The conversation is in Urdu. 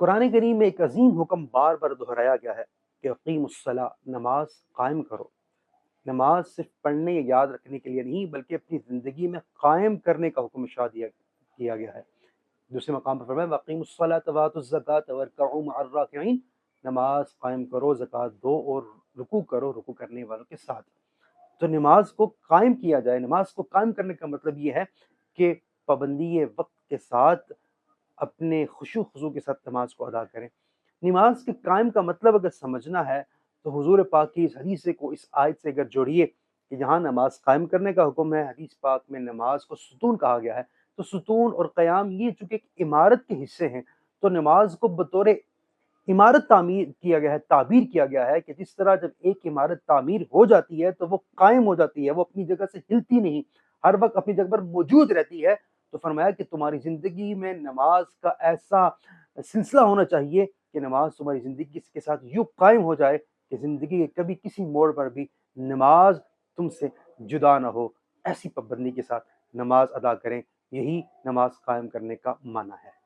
قرآن کریم میں ایک عظیم حکم بار بار دہرایا گیا ہے کہ اقیم الصلاۃ، نماز قائم کرو۔ نماز صرف پڑھنے یا یاد رکھنے کے لیے نہیں بلکہ اپنی زندگی میں قائم کرنے کا حکم ارشاد کیا گیا ہے۔ دوسرے مقام پر فرمایا وَأَقِیمُوا الصَّلَاةَ وَآتُوا الزَّکَاةَ وَارْکَعُوا مَعَ الرَّاکِعِینَ، نماز قائم کرو، زکوٰۃ دو اور رکوع کرو رکوع کرنے والوں کے ساتھ۔ تو نماز کو قائم کیا جائے۔ نماز کو قائم کرنے کا مطلب یہ ہے کہ پابندی وقت کے ساتھ اپنے خشوع خضوع کے ساتھ نماز کو ادا کریں۔ نماز کے قائم کا مطلب اگر سمجھنا ہے تو حضور پاک کی اس حدیث کو اس آیت سے اگر جوڑیے کہ جہاں نماز قائم کرنے کا حکم ہے، حدیث پاک میں نماز کو ستون کہا گیا ہے، تو ستون اور قیام یہ چونکہ ایک عمارت کے حصے ہیں، تو نماز کو بطور عمارت تعمیر کیا گیا ہے، تعبیر کیا گیا ہے کہ جس طرح جب ایک عمارت تعمیر ہو جاتی ہے تو وہ قائم ہو جاتی ہے، وہ اپنی جگہ سے ہلتی نہیں، ہر وقت اپنی جگہ پر موجود رہتی ہے۔ تو فرمایا کہ تمہاری زندگی میں نماز کا ایسا سلسلہ ہونا چاہیے کہ نماز تمہاری زندگی کے ساتھ یوں قائم ہو جائے کہ زندگی کے کبھی کسی موڑ پر بھی نماز تم سے جدا نہ ہو۔ ایسی پابندی کے ساتھ نماز ادا کریں، یہی نماز قائم کرنے کا معنی ہے۔